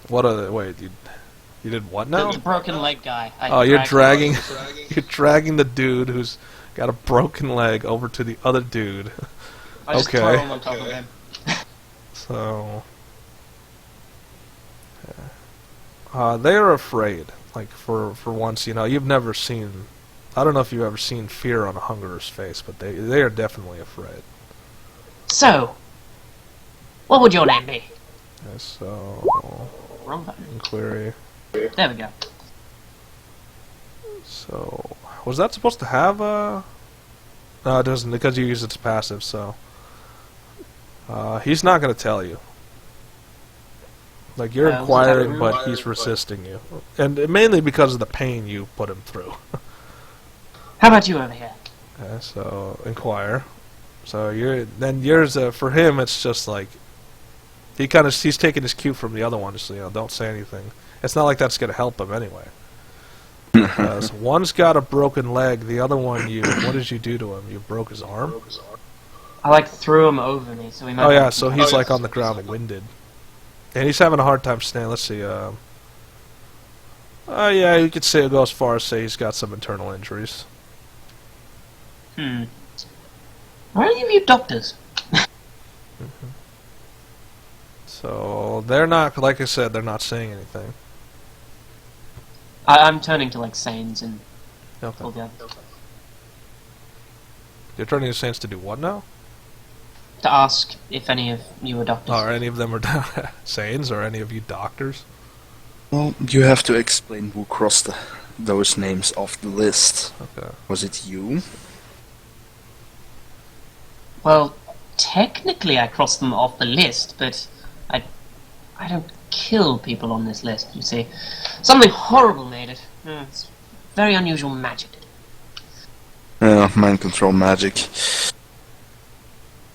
What are wait, you did what now? The broken leg guy. Oh, you're dragging you're dragging the dude who's got a broken leg over to the other dude. I just throw him on top of him. So they are afraid. Like for once, you've never seen. I don't know if you've ever seen fear on a hungerer's face, but they are definitely afraid. So, what would your name be? Okay, so Wrong button. inquiry. There we go. So was that supposed to have a? No, it doesn't because you use its passive. So he's not going to tell you. Like you're inquiring, but he's resisting you, and mainly because of the pain you put him through. How about you over here? Okay, so inquire. So yours for him it's just like he's taking his cue from the other one. So don't say anything. It's not like that's gonna help him anyway. So one's got a broken leg. The other one, what did you do to him? You broke his arm. I threw him over me, so he might. Oh yeah, so he's like on the ground, winded, and he's having a hard time standing. Let's see. Yeah, you could say go as far as say he's got some internal injuries. Are any of you doctors? So they're not, like I said, they're not saying anything. I'm turning to Saints and all the others. You're turning to Saints to do what now? To ask if any of you are doctors. Or any of them are Saints, or any of you doctors? Well, you have to explain who crossed those names off the list. Okay. Was it you? Well, technically I crossed them off the list, but I don't kill people on this list, you see. Something horrible made it. It's very unusual magic. Mind control magic.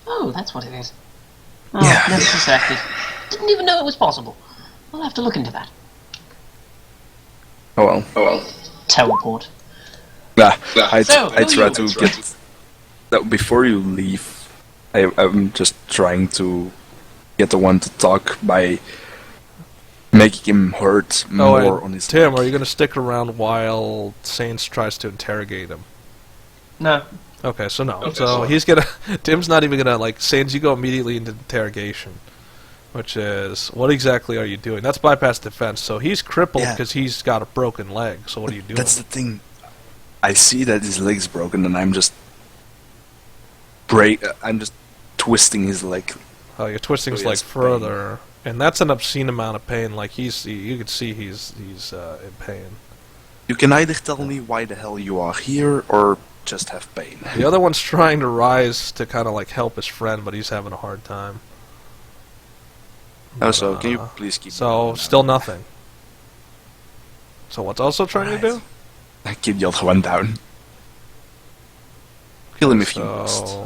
Oh, that's what it is. Oh, Yeah. never suspected. Didn't even know it was possible. I'll have to look into that. Oh well. Teleport. Yeah, I So, try to get... Before you leave, I'm just trying to get the one to talk by making him hurt more on his Tim, leg. are you going to stick around while Saints tries to interrogate him? No. Okay, so no. So he's gonna... Tim's not even gonna, Saints, you go immediately into interrogation. Which is, what exactly are you doing? That's bypass defense, so he's crippled because he's got a broken leg, so what are you doing? That's the thing. I see that his leg's broken and I'm just... I'm just twisting his leg. Oh, you're twisting his leg further, and that's an obscene amount of pain. Like you could see he's in pain. You can either tell me why the hell you are here, or just have pain. The other one's trying to rise to kind of help his friend, but he's having a hard time. Also, can you please keep... So still nothing. So what's also trying to do? Keep the other one down. Kill him if you must.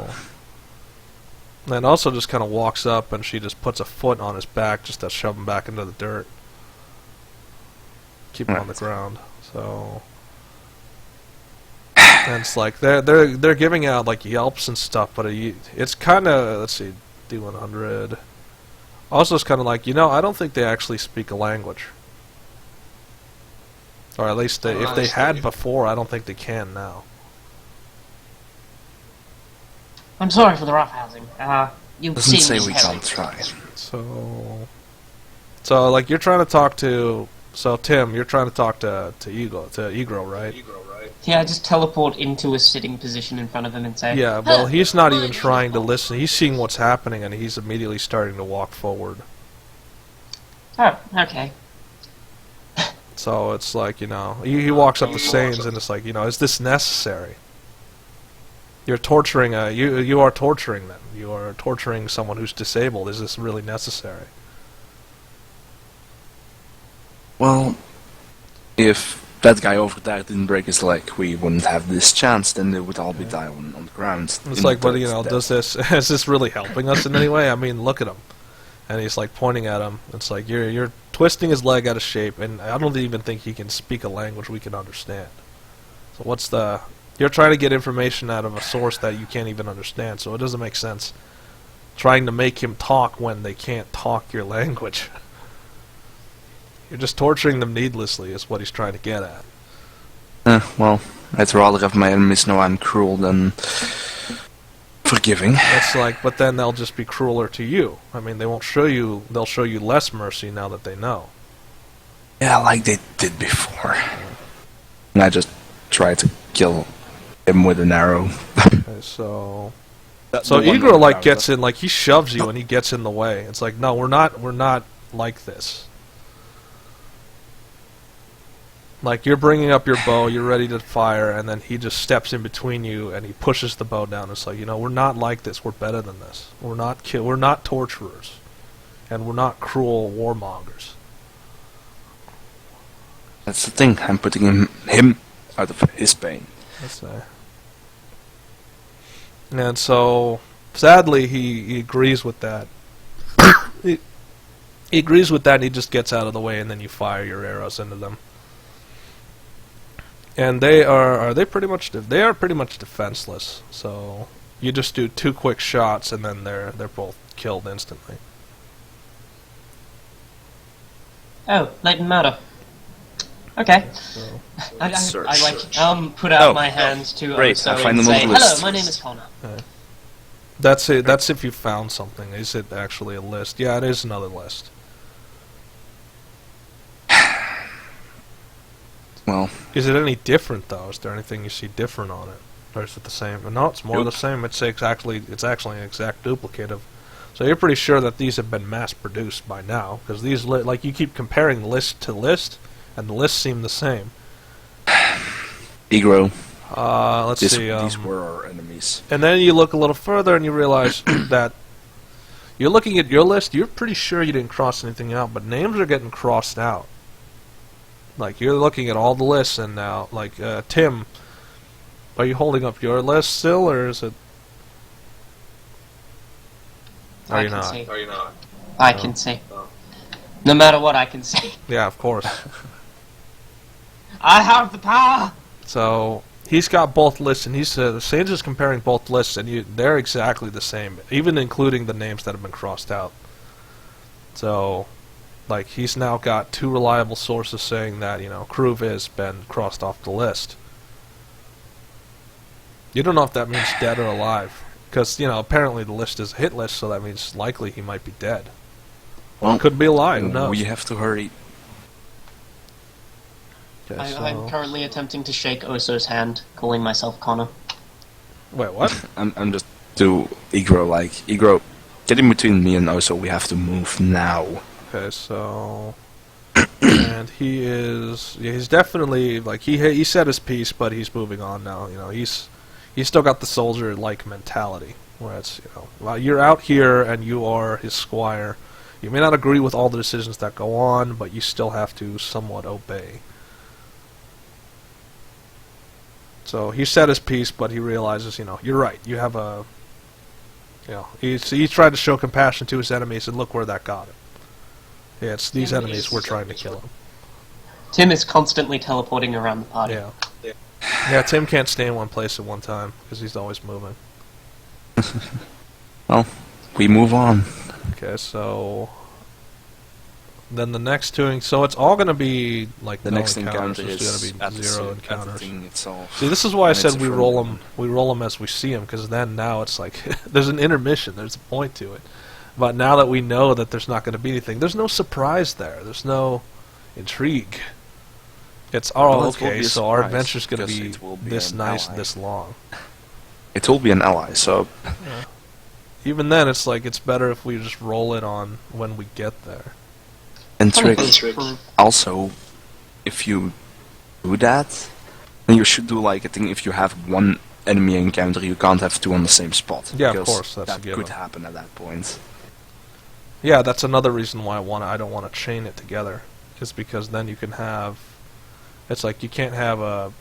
And also just kind of walks up and she just puts a foot on his back just to shove him back into the dirt. Keep him on the ground. So and it's they're giving out yelps and stuff, but it's kind of, let's see, D100. Also, it's kind of I don't think they actually speak a language, or at least if they had before, I don't think they can now. I'm sorry for the roughhousing. You Doesn't seem say to we have can't it. try. So you're trying to talk to. So Tim, you're trying to talk to Egro, right? Yeah, just teleport into a sitting position in front of him and say... Yeah, well, he's not even trying to listen. He's seeing what's happening, and he's immediately starting to walk forward. Oh, okay. So it's he walks up to Sains, and it's is this necessary? You're torturing you are torturing them. You are torturing someone who's disabled. Is this really necessary? Well, if that guy over there didn't break his leg, we wouldn't have this chance, then they would all be dying on the ground. It's is this really helping us in any way? I mean, look at him. And he's pointing at him. It's you're twisting his leg out of shape, and I don't even think he can speak a language we can understand. So you're trying to get information out of a source that you can't even understand, so it doesn't make sense trying to make him talk when they can't talk your language. You're just torturing them needlessly, is what he's trying to get at. Well, I'd rather have my enemies know I'm cruel than forgiving. It's like, but then they'll just be crueler to you. I mean, they won't show you. They'll show you less mercy now that they know. Yeah, like they did before. And I just tried to kill him with an arrow. Okay, so Igor like gets in, like he shoves you and he gets in the way. It's like, no, we're not like this. Like, you're bringing up your bow, you're ready to fire, and then he just steps in between you and he pushes the bow down. It's like, we're not like this. We're better than this. We're not torturers, and we're not cruel warmongers. That's the thing. I'm putting him out of his pain. That's and so, sadly, he agrees with that. he agrees with that, and he just gets out of the way, and then you fire your arrows into them. And they are pretty much defenseless. So you just do 2 quick shots, and then they're both killed instantly. Oh, Leighton Murder. Okay. So, I put out my hand to great, Oso I find and them on say, the list. hello, my name is Connor. that's it. That's if you found something. Is it actually a list? Yeah, it is another list. Well, is it any different though? Is there anything you see different on it, or is it the same? No, it's more the same. It's actually an exact duplicate of. So you're pretty sure that these have been mass-produced by now, because these like you keep comparing list to list, and the lists seem the same. Igro. Let's see. These were our enemies. And then you look a little further, and you realize that you're looking at your list. You're pretty sure you didn't cross anything out, but names are getting crossed out. Like, you're looking at all the lists, and now, like, Tim, are you holding up your list still, or is it... Are you not? I can see. No matter what, I can see. Yeah, of course. I have the power! So, he's got both lists, and Sage is comparing both lists, and they're exactly the same, even including the names that have been crossed out. So... like, he's now got 2 reliable sources saying that, Kruv has been crossed off the list. You don't know if that means dead or alive. Because, apparently the list is a hit list, so that means likely he might be dead. Well, could be alive, who knows? We have to hurry. Okay, I'm currently attempting to shake Oso's hand, calling myself Connor. Wait, what? I'm just to Igro, like, Igro, get in between me and Oso, we have to move now. Okay, so... and he's definitely, like, he said his piece, but he's moving on now, he's still got the soldier-like mentality, where it's, well, you're out here and you are his squire. You may not agree with all the decisions that go on, but you still have to somewhat obey. So he said his piece, but he realizes, you're right, you have a... he's tried to show compassion to his enemies, and look where that got him. Yeah, it's these enemies we're trying to kill him. Tim is constantly teleporting around the party. Yeah. Yeah, Tim can't stay in one place at one time, because he's always moving. Well, we move on. Okay, so... then the next 2... so it's all going to be, like, the no next encounter encounters. is going to be 0 encounters. Itself. See, this is why I said we roll them. We roll them as we see them, because then now it's like... there's an intermission, there's a point to it. But now that we know that there's not going to be anything, there's no surprise there. There's no intrigue. It's, okay, so our adventure's going to be this nice, this long. It will be an ally, so... Yeah. Even then, it's like, it's better if we just roll it on when we get there. And trick. Also, if you do that, then you should do, like, I think if you have one enemy encounter, you can't have 2 on the same spot. Yeah, of course, that's that a given. could happen at that point. Yeah, that's another reason why I don't want to chain it together, is because then you can have, it's like you can't have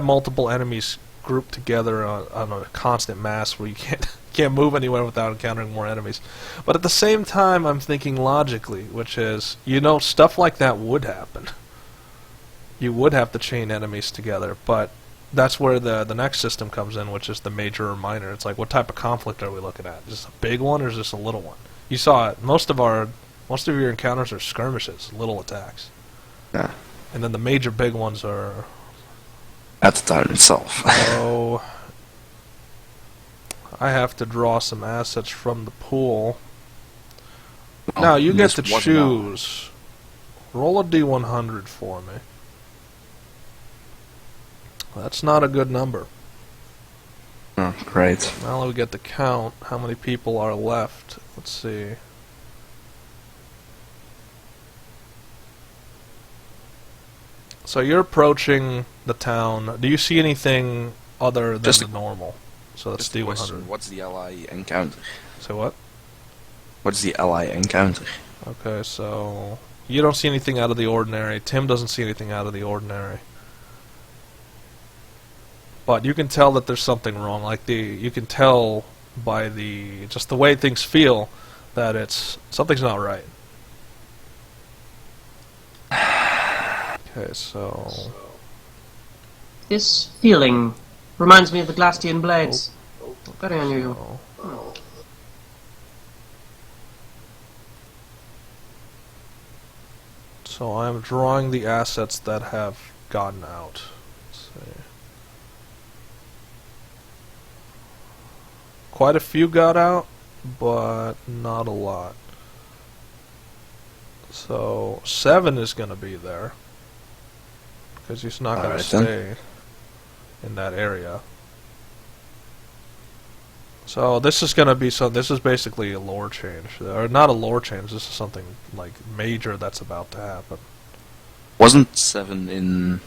multiple enemies grouped together on a constant mass where you can't move anywhere without encountering more enemies. But at the same time, I'm thinking logically, which is, stuff like that would happen. You would have to chain enemies together, but that's where the next system comes in, which is the major or minor. It's like, what type of conflict are we looking at? Is this a big one or is this a little one? You saw it. Most of our Most of your encounters are skirmishes, little attacks. Yeah. And then the major big ones are... At the time itself. So... I have to draw some assets from the pool. Now, you get to choose. Roll a D100 for me. That's not a good number. Oh, great. Now we get to count how many people are left. Let's see. So you're approaching the town. Do you see anything other than the normal? So that's D100. What's the ally encounter? So what? What's the ally encounter? Okay, so you don't see anything out of the ordinary. Tim doesn't see anything out of the ordinary. But you can tell that there's something wrong. Like you can tell by just the way things feel that something's not right. Okay, so This feeling reminds me of the Glastian blades. Very unusual. So I'm drawing the assets that have gotten out. Let's see. Quite a few got out, but not a lot. So 7 is going to be there, because he's not going to stay in that area. So this is going to be this is basically a lore change, or not a lore change. This is something like major that's about to happen. Wasn't 7 in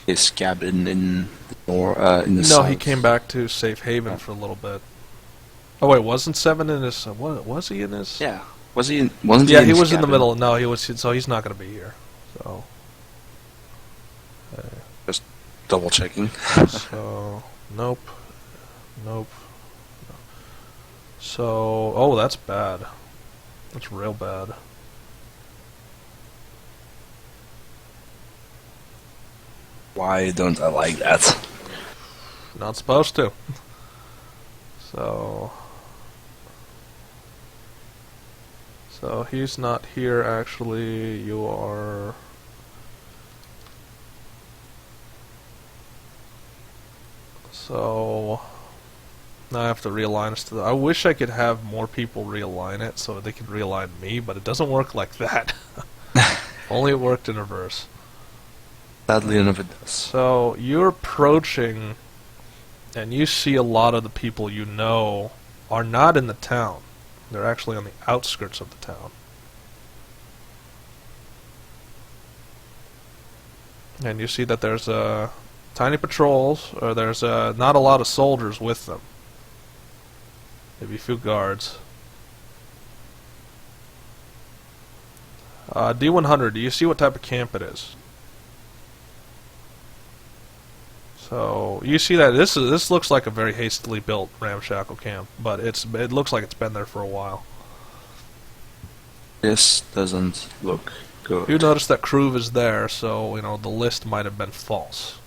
his cabin in the No, south? he came back to Safe Haven for a little bit. Oh wait, wasn't 7 in his? Was he in his? Yeah. Was he? Wasn't he? Yeah, in he his was in the cabin? middle. No, he was. So he's not going to be here. So. Just double checking. So nope, nope. So that's bad. That's real bad. Why don't I like that? Not supposed to. So he's not here actually. You are. So now I have to realign us to I wish I could have more people realign it so they could realign me, but it doesn't work like that. Only it worked in reverse. Sadly enough it does. So you're approaching, and you see a lot of the people you know are not in the town. They're actually on the outskirts of the town. And you see that there's tiny patrols, or there's not a lot of soldiers with them. Maybe a few guards. D100, do you see what type of camp it is? So you see that this looks like a very hastily built ramshackle camp, but it looks like it's been there for a while. This doesn't look good. You notice that Kruv is there, so the list might have been false.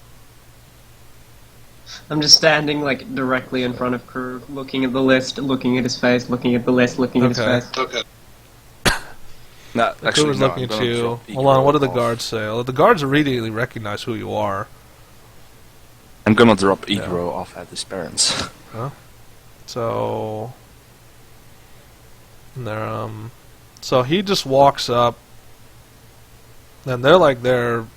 I'm just standing like directly in front of Krug, looking at the list, looking at his face, looking at the list, looking at his face. Okay. No, actually, Kruv's looking at you. Hold on, what do the guards say? Well, the guards immediately recognize who you are. I'm gonna drop Igro off at his parents. Huh? So they're so he just walks up, and they're let's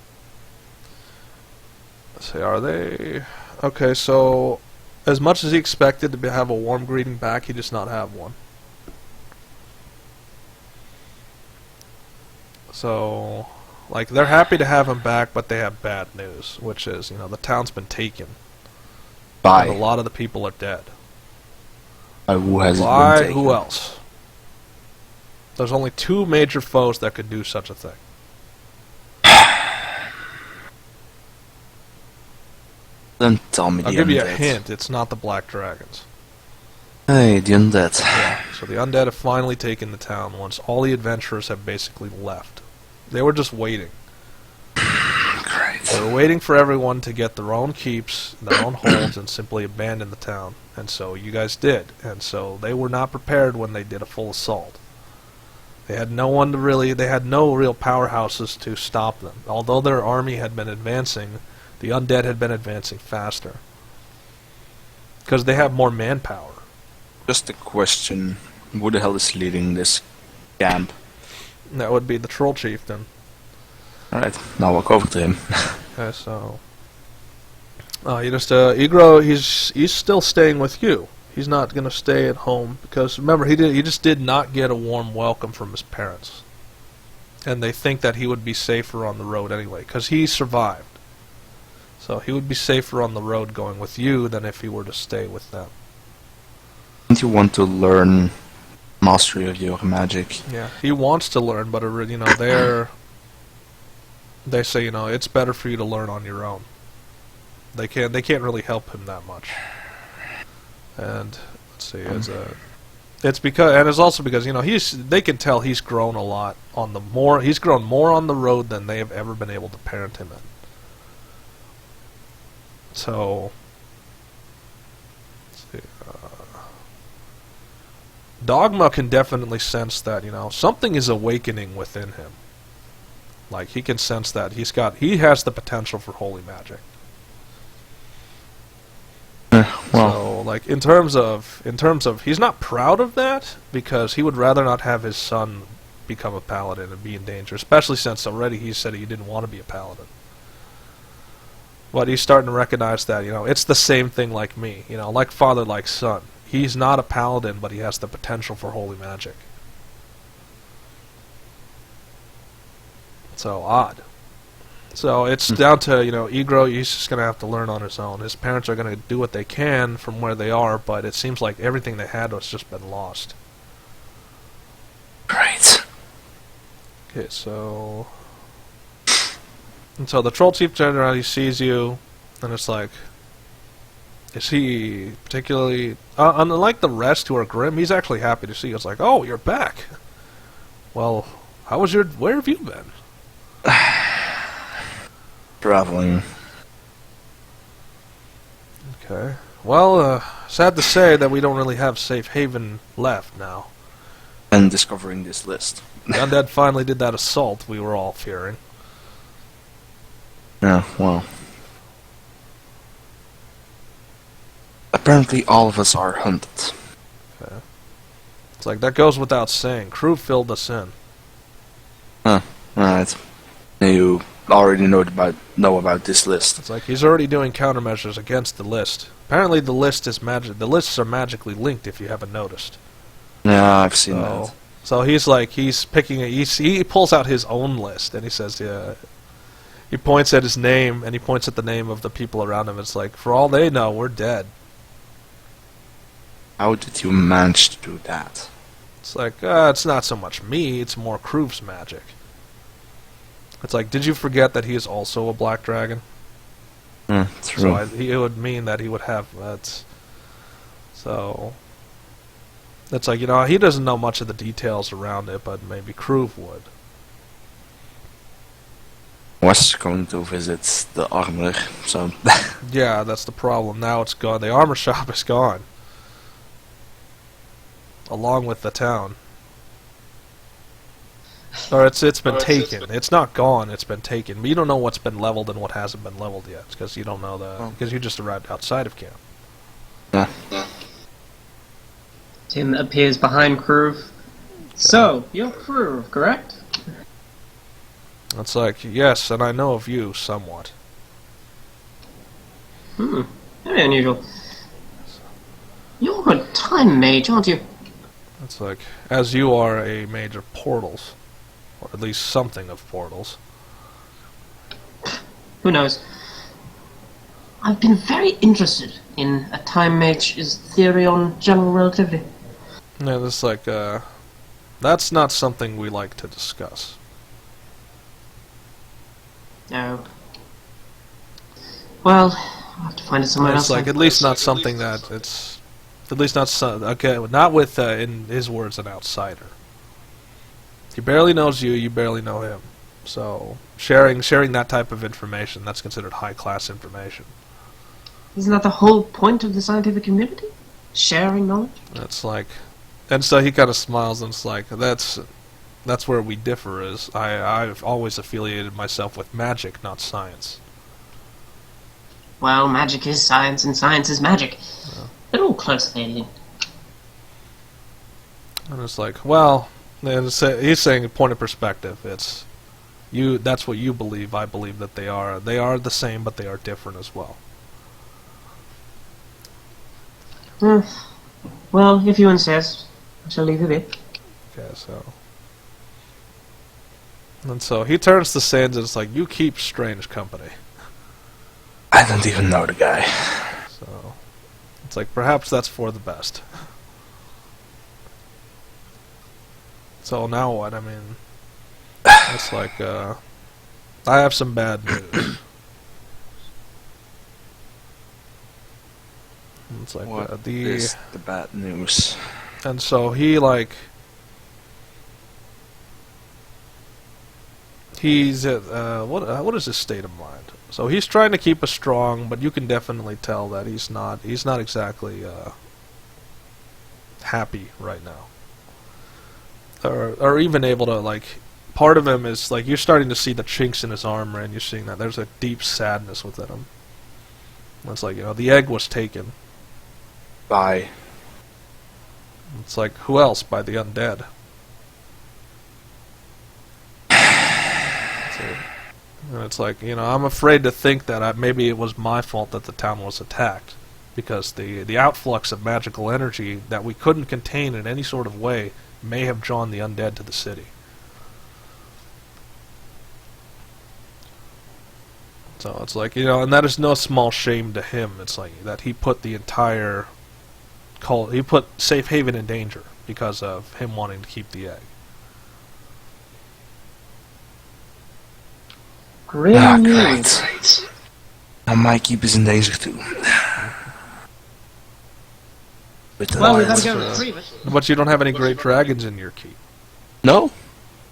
see, are they okay? So as much as he expected to have a warm greeting back, he does not have one. So like they're happy to have him back, but they have bad news, which is the town's been taken. By and a lot of the people are dead. Who has it been By taken? who else? There's only 2 major foes that could do such a thing. Then tell me the I'll give you a undead. hint. It's not the Black Dragons. Hey, the undead. So the undead have finally taken the town once all the adventurers have basically left. They were just waiting. Great. They were waiting for everyone to get their own keeps, their own holds, and simply abandon the town. And so you guys did. And so they were not prepared when they did a full assault. They had no one to really. They had no real powerhouses to stop them. Although their army had been advancing, the undead had been advancing faster because they have more manpower. Just a question: who the hell is leading this camp? That would be the troll chieftain. All right, now walk over to him. Okay, so you just Igro. He's still staying with you. He's not going to stay at home because remember he just did not get a warm welcome from his parents, and they think that he would be safer on the road anyway because he survived. So he would be safer on the road going with you than if he were to stay with them. Don't you want to learn mastery of your magic? Yeah, he wants to learn, but they say it's better for you to learn on your own. They can't really help him that much. And let's see, it's also because they can tell he's grown a lot he's grown more on the road than they have ever been able to parent him in. So let's see, Dogma can definitely sense that something is awakening within him. Like he can sense that he has the potential for holy magic. Well, So, like in terms of, he's not proud of that because he would rather not have his son become a paladin and be in danger, especially since already he said he didn't want to be a paladin. But he's starting to recognize that it's the same thing like me, like father, like son. He's not a paladin, but he has the potential for holy magic. So odd. So it's down to, Igro, he's just going to have to learn on his own. His parents are going to do what they can from where they are, but it seems like everything they had has just been lost. Great. Okay, so... And so the Troll Chief General, he sees you, and it's like... Is he particularly... unlike the rest who are grim, he's actually happy to see you. It's like, oh, you're back! Well, where have you been? Traveling. Okay. Well, sad to say that we don't really have safe haven left now. And discovering this list. The undead finally did that assault we were all fearing. Yeah, well. Apparently all of us are hunted. Okay. It's like, that goes without saying. Crew filled us in. Huh, alright. You already know about this list. It's like, he's already doing countermeasures against the list. Apparently the list is the lists are magically linked if you haven't noticed. Yeah, I've seen that. So he's picking he pulls out his own list and he says, yeah. He points at his name and he points at the name of the people around him. It's like, for all they know, we're dead. How did you manage to do that? It's like, it's not so much me, it's more Kruv's magic. It's like, did you forget that he is also a black dragon? True. So it would mean that he would have that. So it's like, he doesn't know much of the details around it, but maybe Kruv would. Was going to visit the armor, so... Yeah, that's the problem. Now it's gone. The armor shop is gone. Along with the town. Or it's been taken. It's not gone, it's been taken. But you don't know what's been leveled and what hasn't been leveled yet, because you don't know because you just arrived outside of camp. Yeah. Tim appears behind Kruv. So, you're Kruv, correct? It's like, yes, and I know of you somewhat. Very unusual. You're a time mage, aren't you? It's like, as you are a mage of portals. Or at least something of portals. Who knows? I've been very interested in a time mage's theory on general relativity. Yeah, it's like, that's not something we like to discuss. No. Well, I'll have to find it somewhere else. It's like, at least not something that it's... At least not... Okay, not with, in his words, an outsider. He barely knows you, you barely know him. So, sharing that type of information, that's considered high-class information. Isn't that the whole point of the scientific community? Sharing knowledge? It's like... And so he kind of smiles and it's like, that's... that's where we differ. Is I've always affiliated myself with magic, not science. Well, magic is science, and science is magic. Yeah. They're all closely linked. And it's like, well, and he's saying a point of perspective. It's you. That's what you believe. I believe that they are. They are the same, but they are different as well. Well, if you insist, I shall leave it be. Okay, so. And so he turns to Sans and it's like, you keep strange company. I don't even know the guy. So, it's like, perhaps that's for the best. So now what? I mean, it's like, I have some bad news. It's like, What is the bad news? and so he, like, he's at, what is his state of mind? So he's trying to keep us strong, but you can definitely tell that he's not exactly, happy right now. Or even able to, like, part of him is, like, you're starting to see the chinks in his armor, and you're seeing that there's a deep sadness within him. It's like, the egg was taken. By? It's like, who else? By the undead. And it's like, I'm afraid to think that maybe it was my fault that the town was attacked. Because the outflux of magical energy that we couldn't contain in any sort of way may have drawn the undead to the city. So it's like, and that is no small shame to him. It's like that he put the entire he put Safe Haven in danger because of him wanting to keep the egg. Grim news. Great. Now my keep is in danger too. Well, we better go retrieve it. But you don't have any great dragons in your keep. No?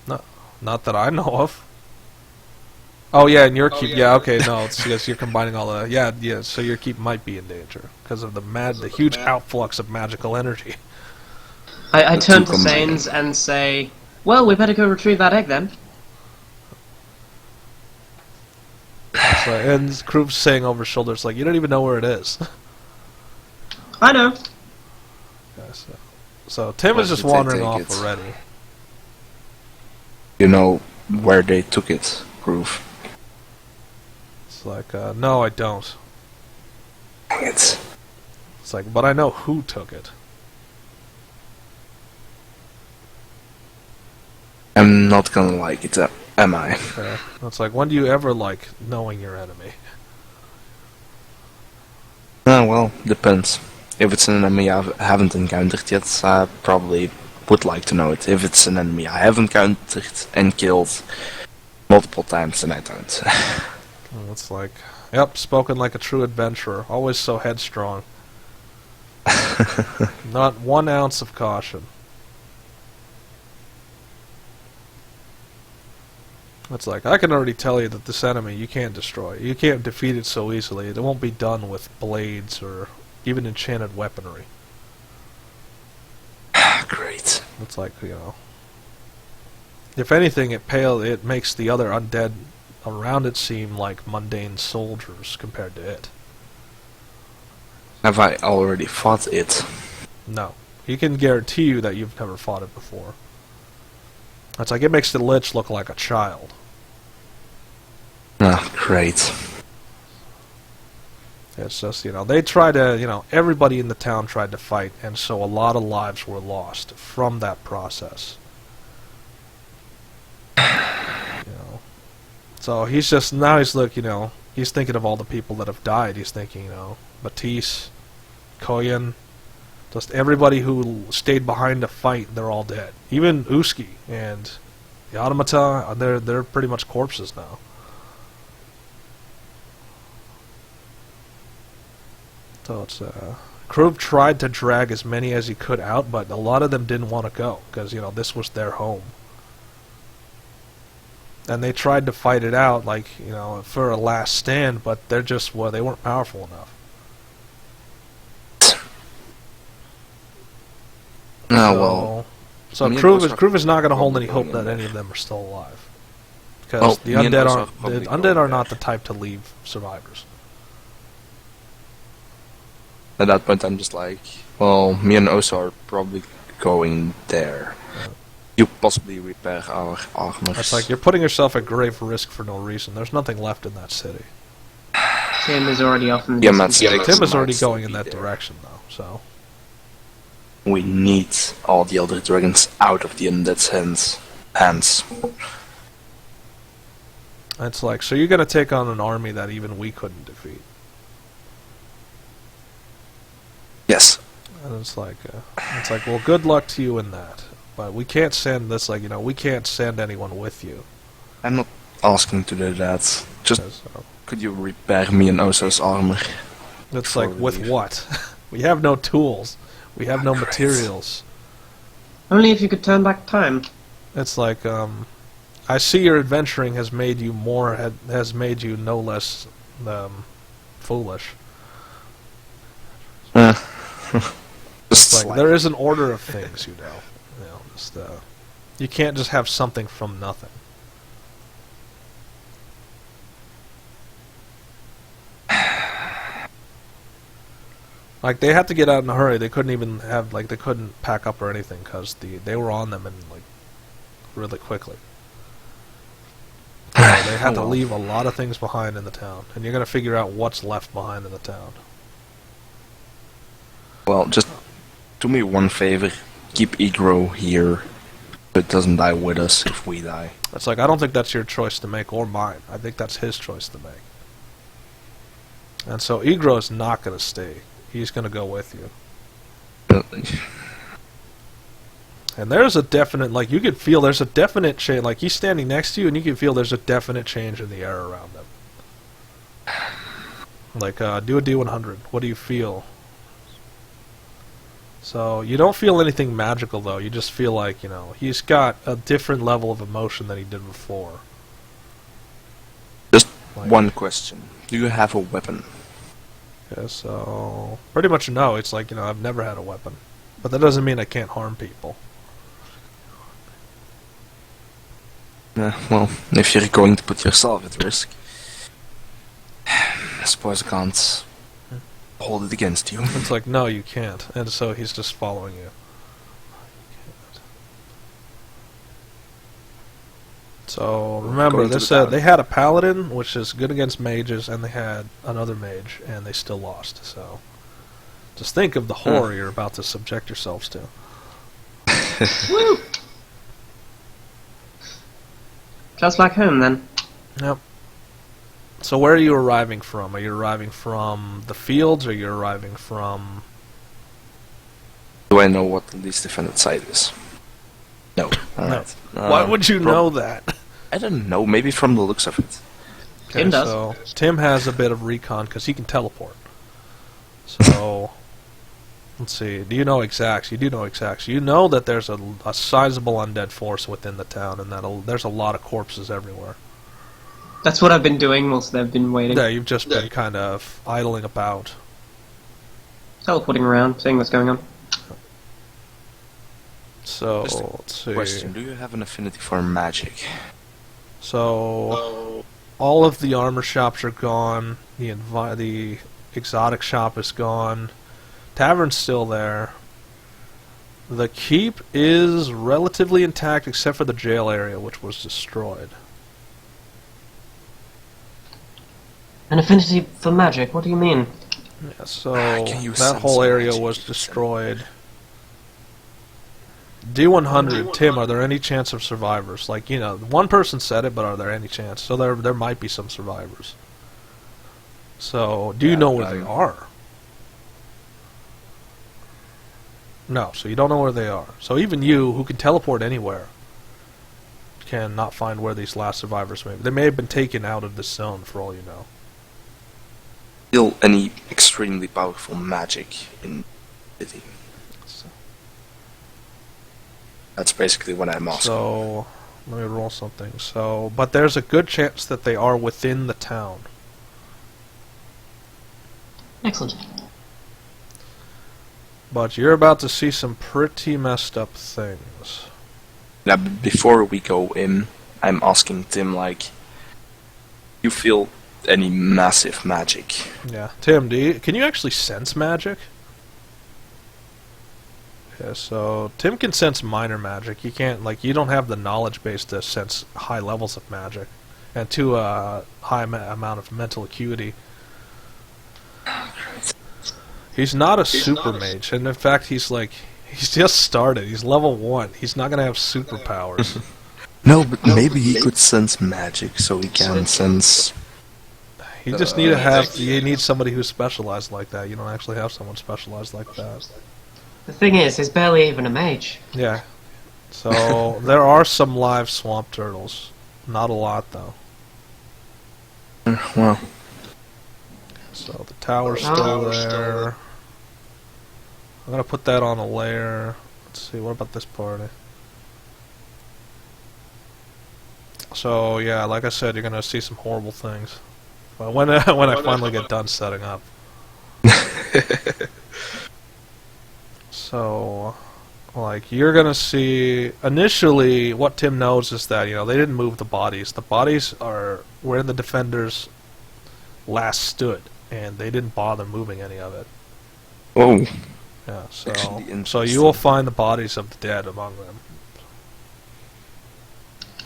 No, not that I know of. Oh yeah, in your keep. Yeah, okay. No, it's because you're combining all the. Yeah. So your keep might be in danger because of the huge outflux of magical energy. I turn to Sains and say, "Well, we better go retrieve that egg then." So, and Kroop's saying over his shoulder, it's like, you don't even know where it is. I know. Yeah, so Tim is just wandering off already. You know where they took it, Groove? It's like, no, I don't. Dang it. It's like, but I know who took it. I'm not gonna like it, am I? Okay. It's like, when do you ever like knowing your enemy? Well, depends. If it's an enemy I haven't encountered yet, I probably would like to know it. If it's an enemy I have encountered and killed multiple times, then I don't. It's like, yep, spoken like a true adventurer, always so headstrong. Not 1 ounce of caution. It's like, I can already tell you that this enemy you can't destroy. You can't defeat it so easily. It won't be done with blades or even enchanted weaponry. Great. It's like, if anything, it makes the other undead around it seem like mundane soldiers compared to it. Have I already fought it? No. He can guarantee you that you've never fought it before. It's like, it makes the Lich look like a child. Ah, great. It's just, they try to, everybody in the town tried to fight, and so a lot of lives were lost from that process. So he's just, now he's he's thinking of all the people that have died. He's thinking, Matisse, Koyan, just everybody who stayed behind to fight, they're all dead. Even Uski and the Automata, they're pretty much corpses now. So it's, Kroop tried to drag as many as he could out, but a lot of them didn't want to go, because, this was their home. And they tried to fight it out, like, for a last stand, but they weren't powerful enough. Oh, well. So Me and Kruv Ozark is not going to hold any probably hope going that in any there. of them are still alive. Because Well, the me and undead Ozark aren't probably the going undead are not there. the type to leave survivors. At that point, I'm just like, well, me and Osa are probably going there. You possibly repair our armor. It's like you're putting yourself at grave risk for no reason. There's nothing left in that city. Tim is already off in the Yeah, distance. Matt, Tim is might already still going in be that there. direction, though. So We need all the other dragons out of the undead's hands. it's like, so you're going to take on an army that even we couldn't defeat. Yes. And it's like, well, good luck to you in that. But we can't send this, like, we can't send anyone with you. I'm not asking to do that. Just, So, could you repair me and Osa's armor? it's Before like, we with leave. what? We have no tools. We have no Great. materials. Only if you could turn back time. It's like, I see your adventuring has made you has made you no less foolish. Just It's like, there is an order of things, just, you can't just have something from nothing. Like, they had to get out in a hurry. They couldn't even have, like, they couldn't pack up or anything because they were on them and, like, really quickly. So they had to well. leave a lot of things behind in the town, and you're going to figure out what's left behind in the town. Well, just do me one favor. Keep Egro here. So it doesn't die with us if we die. It's like, I don't think that's your choice to make or mine. I think that's his choice to make. And so Egro is not going to stay. He's going to go with you. And there's a definite, like, you could feel there's a definite change. Like, he's standing next to you, and you can feel there's a definite change in the air around him. Like, do a D100. What do you feel? So, you don't feel anything magical, though. You just feel like, he's got a different level of emotion than he did before. Just Like, one question. Do you have a weapon? Yeah, so, pretty much no. It's like, I've never had a weapon. But that doesn't mean I can't harm people. Well, if you're going to put yourself at risk, I suppose I can't hold it against you. It's like, no, you can't. And so he's just following you. So, remember, Going to this the town. they had a paladin, which is good against mages, and they had another mage, and they still lost. So, just think of the horror you're about to subject yourselves to. Woo! Just like home, then. Yep. So where are you arriving from? Are you arriving from the fields, or are you arriving from... Do I know what the least defended site is? No. No. Alright. Why would you know that? I don't know. Maybe from the looks of it. Tim does. So Tim has a bit of recon, because he can teleport. So... Let's see. Do you know exacts? You do know exacts. You know that there's a sizable undead force within the town, and that there's a lot of corpses everywhere. That's what I've been doing whilst they've been waiting. Yeah, you've just been kind of idling about. Teleporting around, seeing what's going on. So, Just a let's see. Question. Do you have an affinity for magic? So, all of the armor shops are gone. The exotic shop is gone. Tavern's still there. The keep is relatively intact except for the jail area, which was destroyed. An affinity for magic, what do you mean? Yeah, so Can you that sense whole area magic? was destroyed. D100, Tim, are there any chance of survivors? Like, one person said it, but are there any chance? So there might be some survivors. So, do you Yeah, know where they are? No, so you don't know where they are. So even you, who can teleport anywhere, can not find where these last survivors may be. They may have been taken out of this zone, for all you know. Still any extremely powerful magic in the city? That's basically what I'm asking. So, let me roll something. So, but there's a good chance that they are within the town. Excellent. But you're about to see some pretty messed up things. Now, before we go in, I'm asking Tim, like, you feel any massive magic? Yeah. Tim, can you actually sense magic? Yeah, so Tim can sense minor magic. You can't, like, you don't have the knowledge base to sense high levels of magic. And too high amount of mental acuity. He's not a super mage, and in fact, he's just started. He's level 1. He's not gonna have superpowers. No, but maybe he could sense magic, so he can sense. You just need to have. You need somebody who's specialized like that. You don't actually have someone specialized like that. The thing is, he's barely even a mage. Yeah. So there are some live swamp turtles. Not a lot, though. Well. So the tower's still there. I'm gonna put that on a layer. Let's see, what about this party? So yeah, like I said, you're gonna see some horrible things. Well, when I finally get done setting up. So, like, you're gonna see initially what Tim knows is that they didn't move the bodies. The bodies are where the defenders last stood, and they didn't bother moving any of it. Oh. Yeah, Actually, so you will find the bodies of the dead among them.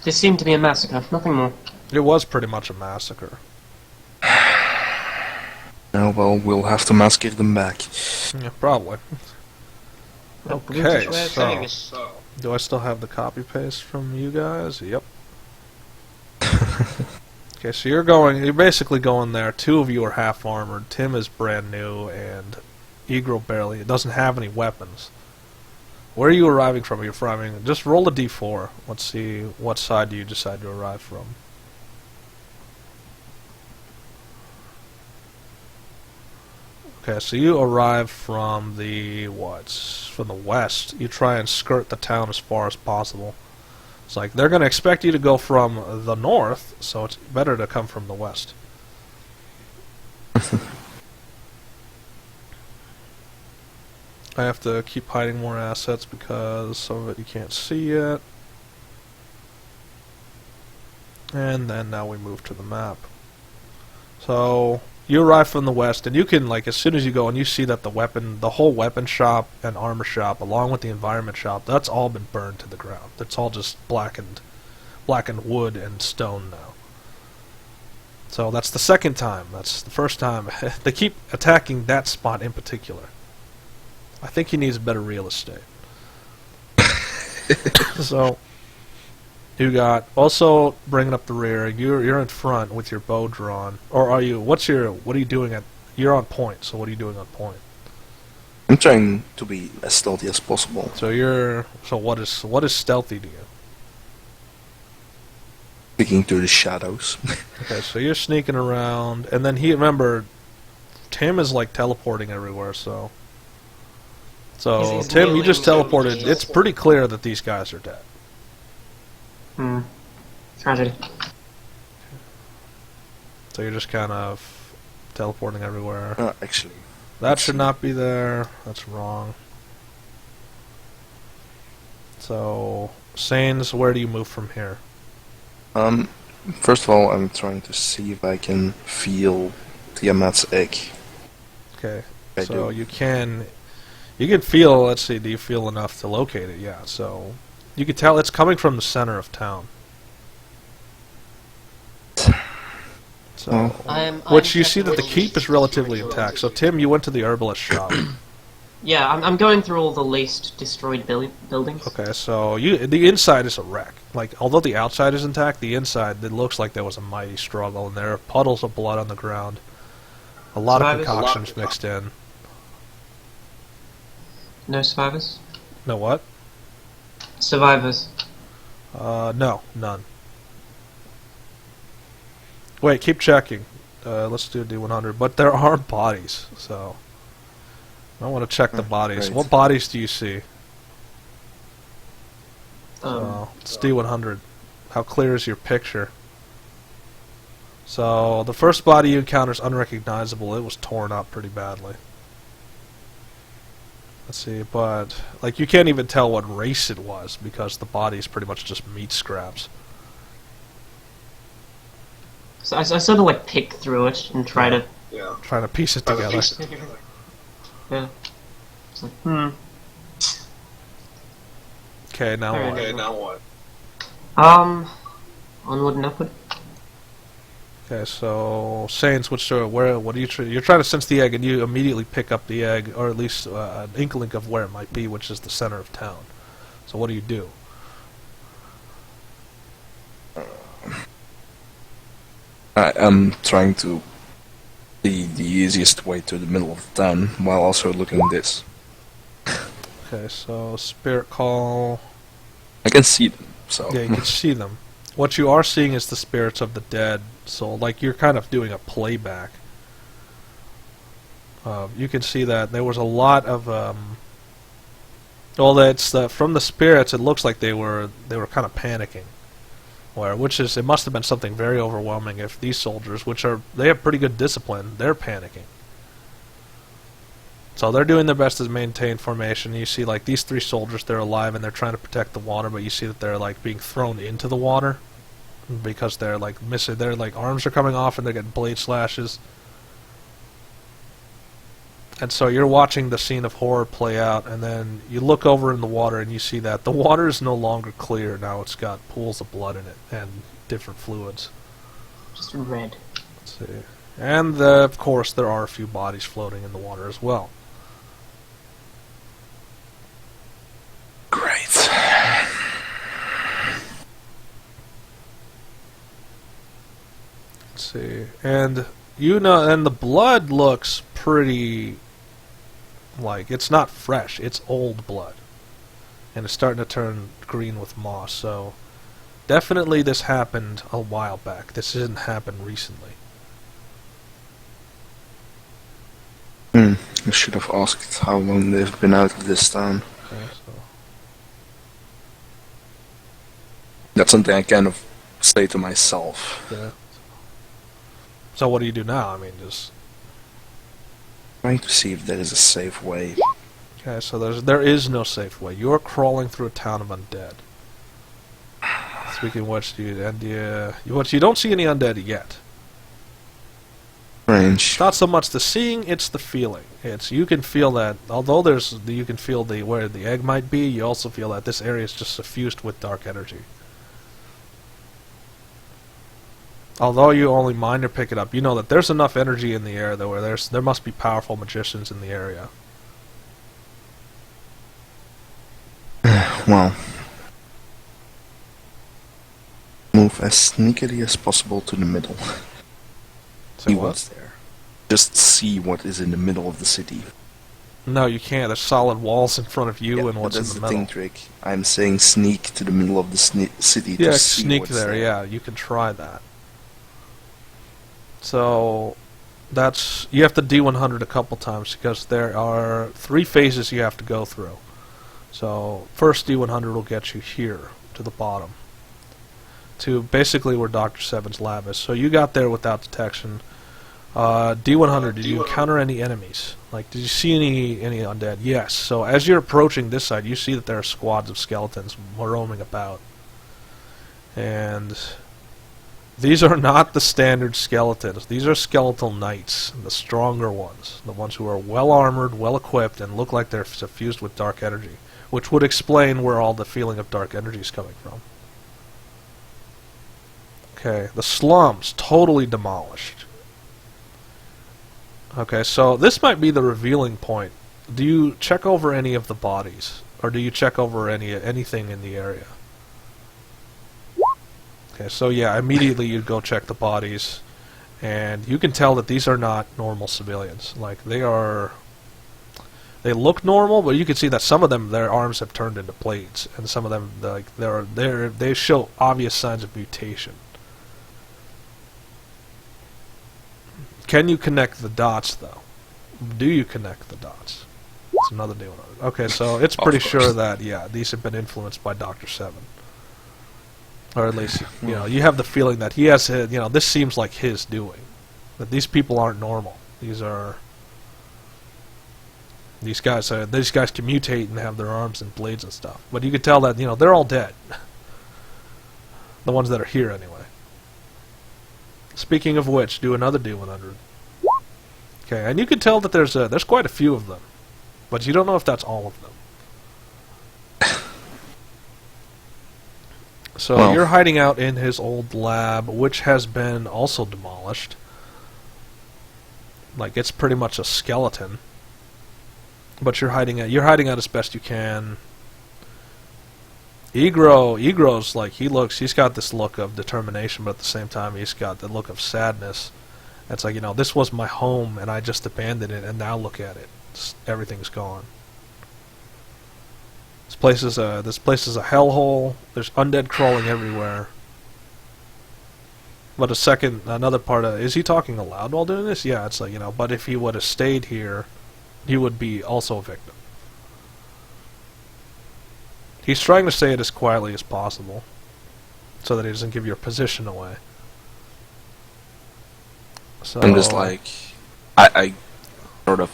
This seemed to be a massacre, nothing more. It was pretty much a massacre. Oh, well, we'll have to massacre them back. Yeah, probably. Okay, so So. do I still have the copy paste from you guys? Yep. Okay, so you're basically going there. 2 of you are half armored. Tim is brand new, and Egro barely. It doesn't have any weapons. Where are you arriving from? You're arriving. Just roll a d4. Let's see what side do you decide to arrive from. Okay, so you arrive from the from the west. You try and skirt the town as far as possible. It's like they're going to expect you to go from the north, so it's better to come from the west. I have to keep hiding more assets because some of it you can't see yet. And then now we move to the map. So you arrive from the west, and you can, like, as soon as you go and you see that the whole weapon shop and armor shop, along with the environment shop, that's all been burned to the ground. It's all just blackened wood and stone now. So that's the second time. That's the first time. They keep attacking that spot in particular. I think he needs better real estate. So you got also bringing up the rear. You're in front with your bow drawn, or are you? What are you doing at? You're on point. So what are you doing on point? I'm trying to be as stealthy as possible. So what is stealthy to you? Sticking to the shadows. Okay, so you're sneaking around, and then remember, Tim is like teleporting everywhere. So He's Tim, you just kneeling, teleported. It's pretty clear that these guys are dead. Tragedy. So you're just kind of teleporting everywhere. Actually. That should not be there. That's wrong. So, Sains, where do you move from here? First of all, I'm trying to see if I can feel Tiamat's egg. Okay. I So do. you can feel, let's see, do you feel enough to locate it? Yeah, so you can tell it's coming from the center of town. So, which you see that the keep is relatively intact. So Tim, you went to the herbalist shop. Yeah, I'm going through all the least destroyed buildings. Okay, so the inside is a wreck. Like, although the outside is intact, the inside, it looks like there was a mighty struggle, and there are puddles of blood on the ground. A lot of concoctions mixed in. No survivors? No what? Survivors. No, none. Wait, keep checking. Let's do a D100. But there are bodies, so I want to check the bodies. Great. What bodies do you see? It's D100. How clear is your picture? So the first body you encounter is unrecognizable. It was torn up pretty badly. Let's see, but like you can't even tell what race it was because the body's pretty much just meat scraps. So I sort of like pick through it and try to. Yeah. Trying to piece it together. Yeah. It's like, Okay, now Alright. what? Okay, now what? Onward and upward. Okay, so Saints, what do you you're trying to sense the egg, and you immediately pick up the egg, or at least an inkling of where it might be, which is the center of town. So what do you do? I am trying to see the easiest way to the middle of the town while also looking at this. Okay, so spirit call. I can see them, so Yeah, you can see them. What you are seeing is the spirits of the dead. So, like, you're kind of doing a playback. You can see that there was a lot of. Well, that's from the spirits. It looks like they were kind of panicking. It must have been something very overwhelming if these soldiers, they have pretty good discipline, they're panicking. So they're doing their best to maintain formation. You see, like, these three soldiers, they're alive and they're trying to protect the water, but you see that they're, like, being thrown into the water because they're, like, missing. Their, like, arms are coming off and they're getting blade slashes. And so you're watching the scene of horror play out, and then you look over in the water and you see that the water is no longer clear. Now it's got pools of blood in it and different fluids. Just red. Let's see. And, of course, there are a few bodies floating in the water as well. great. Let's see. And and the blood looks pretty, like, it's not fresh, it's old blood. And it's starting to turn green with moss, so definitely this happened a while back. This didn't happen recently. I should have asked how long they've been out of this town. Okay, so. That's something I kind of say to myself. Yeah. So what do you do now? I mean, just... Trying to see if there is a safe way. Okay, so there is no safe way. You're crawling through a town of undead. Speaking of which, you don't see any undead yet. Strange. It's not so much the seeing, it's the feeling. You can feel that, although you can feel where the egg might be, you also feel that this area is just suffused with dark energy. Although you only minor pick it up, you know that there's enough energy in the air though, where there must be powerful magicians in the area. Well, move as sneakily as possible to the middle. So See what? what's there. Just see what is in the middle of the city. No, you can't. There's solid walls in front of you and what's in that's the the middle. thing, Trick. I'm saying sneak to the middle of the city Yeah, to see sneak what's there, yeah, you can try that. So, you have to D100 a couple times because there are 3 phases you have to go through. So, first D100 will get you here, to the bottom. To basically where Dr. Seven's lab is. So you got there without detection. D100, did you encounter any enemies? Like, did you see any undead? Yes. So as you're approaching this side, you see that there are squads of skeletons roaming about. And these are not the standard skeletons. These are skeletal knights, the stronger ones. The ones who are well armored, well equipped, and look like they're suffused with dark energy. Which would explain where all the feeling of dark energy is coming from. Okay, the slums, totally demolished. Okay, so this might be the revealing point. Do you check over any of the bodies? Or do you check over anything in the area? Okay, so yeah, immediately you'd go check the bodies. And you can tell that these are not normal civilians. Like, they look normal, but you can see that some of them, their arms have turned into blades. And some of them, like, they show obvious signs of mutation. Can you connect the dots, though? Do you connect the dots? It's another deal. Okay, so it's pretty sure that, yeah, these have been influenced by Dr. Seven. Or at least, you have the feeling that he has, this seems like his doing. That these people aren't normal. These are These guys can mutate and have their arms and blades and stuff. But you can tell that, they're all dead. The ones that are here, anyway. Speaking of which, do another D100. Okay, and you can tell that there's quite a few of them. But you don't know if that's all of them. So Well, you're hiding out in his old lab, which has been also demolished. Like, it's pretty much a skeleton. But you're hiding out as best you can. Egro's like, he's got this look of determination, but at the same time he's got the look of sadness. It's like, this was my home and I just abandoned it, and now look at it. Everything's gone. This place is a hellhole. There's undead crawling everywhere. But another part of, is he talking aloud while doing this? Yeah, it's like, but if he would have stayed here, he would be also a victim. He's trying to say it as quietly as possible, so that he doesn't give your position away. So I'm just like, I sort of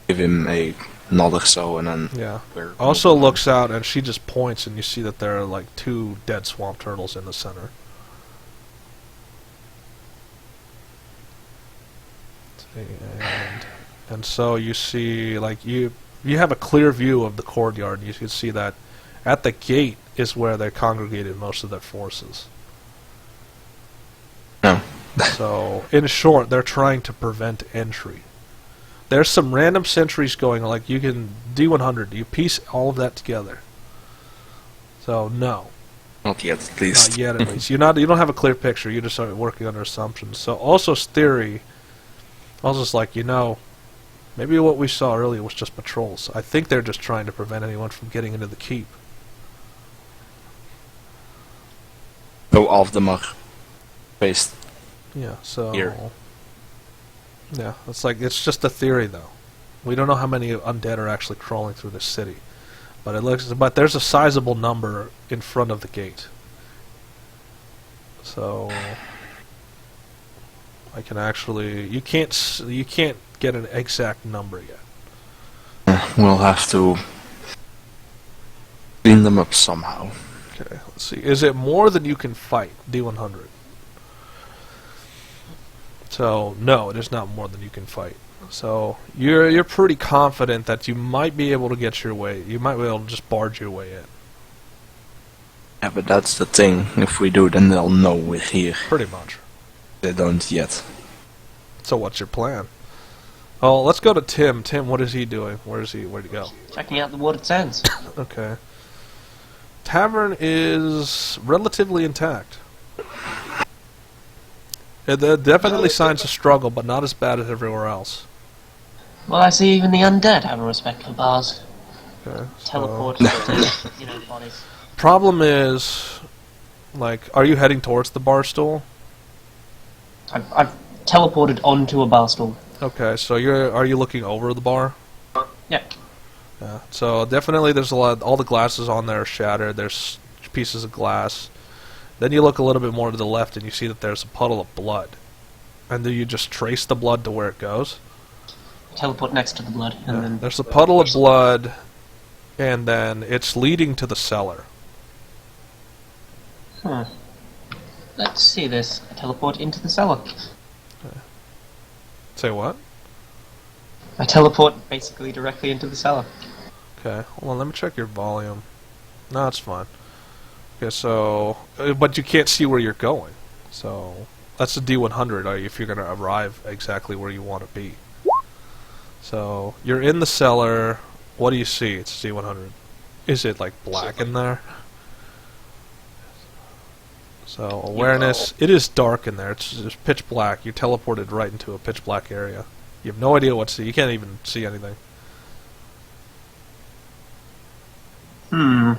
give him a nod or so, and then yeah. we're Also moving on. looks out, and she just points, and you see that there are like 2 dead swamp turtles in the center. And so you see, like, you have a clear view of the courtyard, and you can see that at the gate is where they congregated most of their forces. No. So, in short, they're trying to prevent entry. There's some random sentries going, like, you can D100, you piece all of that together. So, no. Not yet, at least. Not yet, at least. You don't have a clear picture, you just start working under assumptions. So, Also's theory, Also's like, maybe what we saw earlier was just patrols. I think they're just trying to prevent anyone from getting into the keep. So all of them are based Yeah, so... here. Yeah, it's just a theory, though. We don't know how many undead are actually crawling through this city. But there's a sizable number in front of the gate. So... I can actually... You can't get an exact number yet. We'll have to clean them up somehow. Okay, let's see. Is it more than you can fight? D100. So, no, it is not more than you can fight. So, you're pretty confident that you might be able to get your way. You might be able to just barge your way in. Yeah, but that's the thing. If we do, then they'll know we're here. Pretty much. They don't yet. So, what's your plan? Oh, let's go to Tim. Tim, what is he doing? Where'd he go? Checking out the watered sands. Okay. Tavern is relatively intact. There are definitely signs of struggle, but not as bad as everywhere else. Well, I see even the undead have a respect for bars. Okay. Teleport So, to, bodies. problem is, like, are you heading towards the bar stool? I've teleported onto a bar stool. Okay, so are you looking over the bar? Yeah. Yeah. So definitely there's all the glasses on there are shattered. There's pieces of glass. Then you look a little bit more to the left and you see that there's a puddle of blood. And do you just trace the blood to where it goes? Teleport next to the blood, and Yeah. then... There's a puddle of blood, and then it's leading to the cellar. Let's see this. I teleport into the cellar. Say what? I teleport basically directly into the cellar. Okay, hold on, let me check your volume. No, it's fine. Okay, so... but you can't see where you're going. So... that's a D100 if you're going to arrive exactly where you want to be. So, you're in the cellar. What do you see? It's a D100. Is it, like, black in there? So, awareness. It is dark in there. It's just pitch black. You teleported right into a pitch black area. You have no idea what to see. You can't even see anything. Are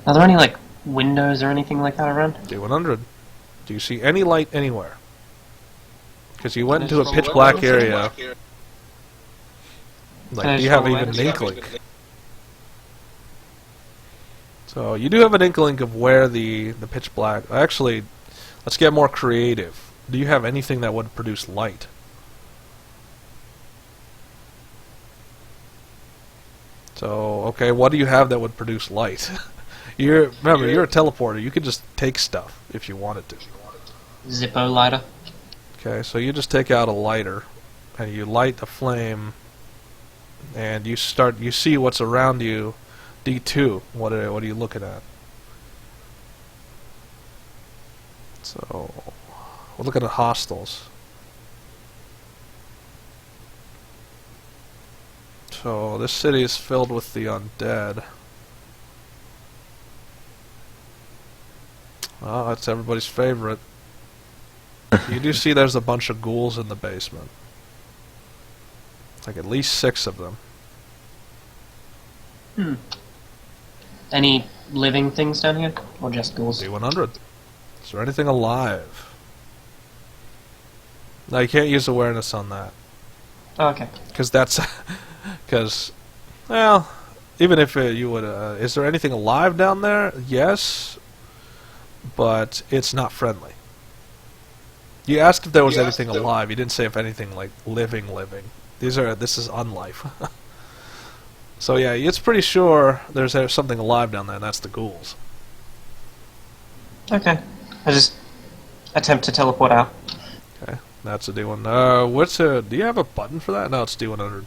there any, like, windows or anything like that around? D100. Do you see any light anywhere? Because you went into a pitch black area. Like, do you have even an inkling? So, you do have an inkling of where the pitch black... Actually, let's get more creative. Do you have anything that would produce light? So, okay, what do you have that would produce light? Remember, you're a teleporter. You could just take stuff if you wanted to. Zippo lighter. Okay, so you just take out a lighter, and you light the flame, and you see what's around you. D2. What are you looking at? So, we're looking at hostiles. So, this city is filled with the undead. Oh, that's everybody's favorite. You do see there's a bunch of ghouls in the basement. Like at least 6 of them. Any living things down here? Or just ghouls? D100. Is there anything alive? No, you can't use awareness on that. Oh, okay. Because that's... Because, well, even if you would... is there anything alive down there? Yes. But it's not friendly. You asked if there was anything alive. You didn't say if anything, like, living. This is unlife. So yeah, it's pretty sure there's something alive down there, and that's the ghouls. Okay. I just attempt to teleport out. Okay, that's a D1. Do you have a button for that? No, it's D100.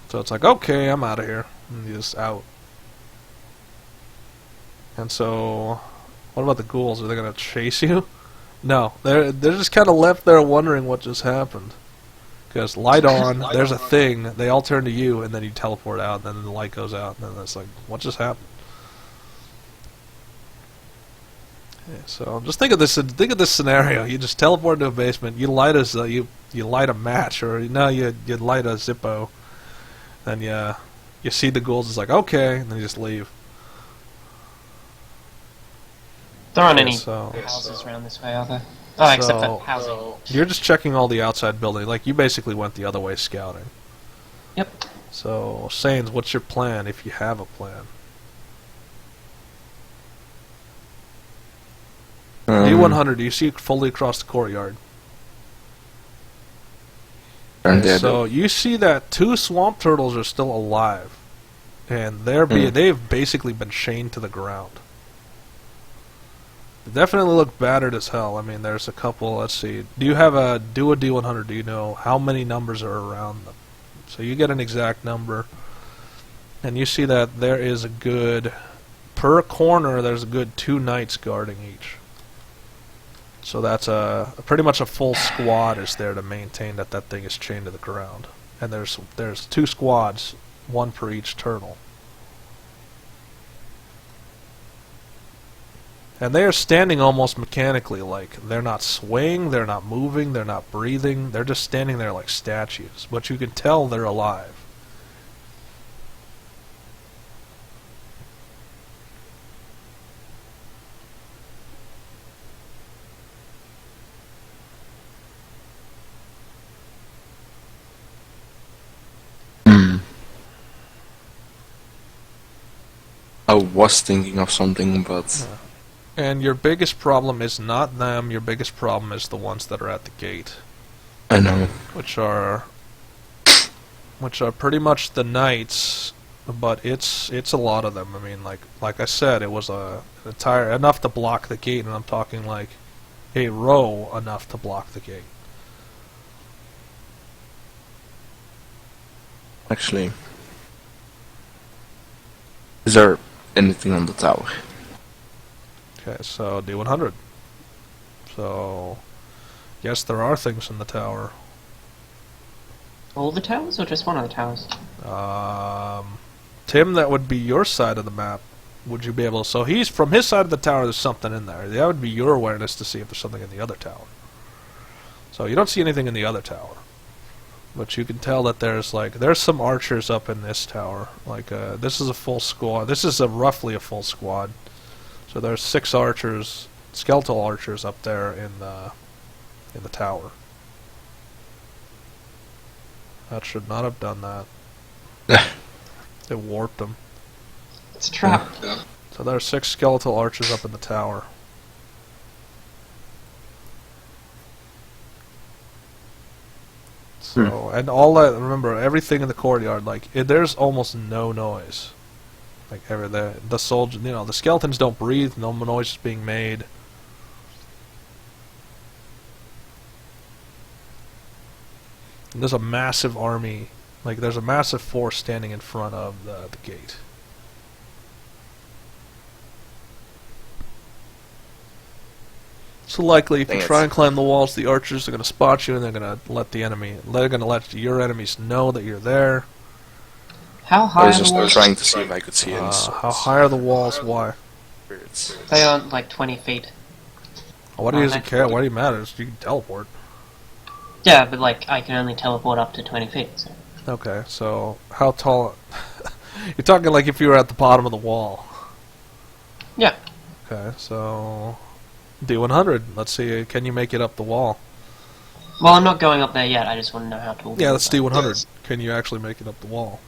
So it's like, okay, I'm out of here. And you're just out. And so, what about the ghouls? Are they gonna chase you? No, they're just kind of left there wondering what just happened. Because light on, there's a thing, they all turn to you, and then you teleport out, and then the light goes out, and then it's like, what just happened? Okay, so just think of this scenario. You just teleport to a basement, you light you light a match, or you light a Zippo, then you see the ghouls, it's like, okay, and then you just leave. There aren't any houses around this way, are there? Oh, except for housing. You're just checking all the outside building. Like, you basically went the other way scouting. Yep. So, Sains, what's your plan, if you have a plan? D100, do you see fully across the courtyard? So, you see that 2 swamp turtles are still alive. And they've basically been chained to the ground. They definitely look battered as hell. I mean, there's a couple, let's see. Do a D100, do you know how many numbers are around them? So you get an exact number. And you see that there is a good, per corner, there's a good 2 knights guarding each. So that's pretty much a full squad is there to maintain that thing is chained to the ground. And there's 2 squads, 1 per each turtle. And they are standing almost mechanically, like they're not swaying, they're not moving, they're not breathing, they're just standing there like statues. But you can tell they're alive. I was thinking of something, but... Yeah. And your biggest problem is not them, your biggest problem is the ones that are at the gate. I know. Which are pretty much the knights, but it's a lot of them. I mean, like I said, it was enough to block the gate, and I'm talking like a row enough to block the gate. Actually, is there anything on the tower? Okay, so D100. So, yes, there are things in the tower. All the towers, or just one of the towers? Tim, that would be your side of the map. Would you be able to... So he's from his side of the tower, there's something in there. That would be your awareness to see if there's something in the other tower. So you don't see anything in the other tower. But you can tell that there's some archers up in this tower. This is a full squad. This is roughly a full squad. So there's 6 archers, skeletal archers up there in the tower. That should not have done that. It warped them. It's a trap. Yeah. So there are 6 skeletal archers up in the tower. So and all that. Remember, everything in the courtyard, like there's almost no noise. Like the soldier, the skeletons don't breathe. No noise is being made. And there's a massive army. Like there's a massive force standing in front of the gate. So likely, if you try and climb the walls, the archers are going to spot you, and they're going to let your enemies know that you're there. How high I was are the just walls? trying to see if I could see any How high are the walls? Why? They aren't like 20 feet. Why does it care? Why do you matter? You can teleport. Yeah, but like I can only teleport up to 20 feet. So. Okay, so how tall? You're talking like if you were at the bottom of the wall. Yeah. Okay, so D100. Let's see. Can you make it up the wall? Well, I'm not going up there yet. I just want to know how tall. Yeah, that's D100. Can you actually make it up the wall?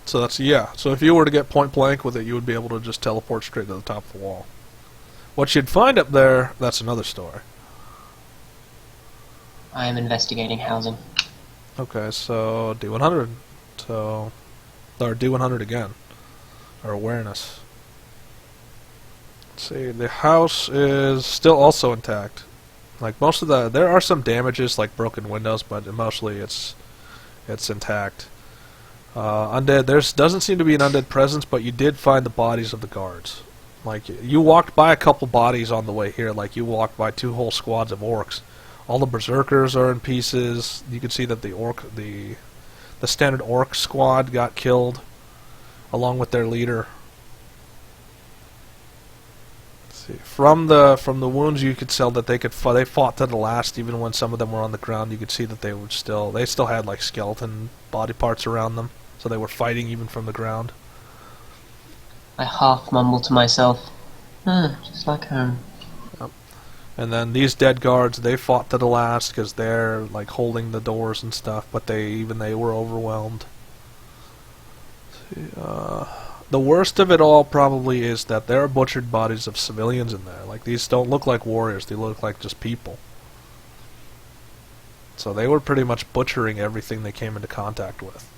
So that's So if you were to get point blank with it, you would be able to just teleport straight to the top of the wall. What you'd find up there, that's another story. I am investigating housing. Okay, so D100. Or D100 again. Or awareness. Let's see, the house is still also intact. Like most of there are some damages, like broken windows, but mostly it's intact. Undead, doesn't seem to be an undead presence, but you did find the bodies of the guards. Like, you walked by a couple bodies on the way here, like you walked by 2 whole squads of orcs. All the berserkers are in pieces. You can see that the standard orc squad got killed, along with their leader. Let's see. From the wounds, you could tell that they fought to the last, even when some of them were on the ground. You could see that they still had like skeleton body parts around them. So they were fighting even from the ground. I half mumble to myself, just like home. Yep. And then these dead guards, they fought to the last because they're like holding the doors and stuff, but they were overwhelmed. The worst of it all probably is that there are butchered bodies of civilians in there. Like, these don't look like warriors, they look like just people. So they were pretty much butchering everything they came into contact with.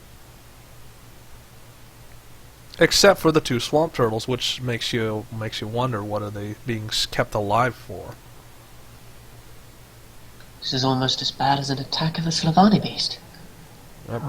Except for the 2 swamp turtles, which makes you wonder, what are they being kept alive for? This is almost as bad as an attack of a Slavani beast. Yep.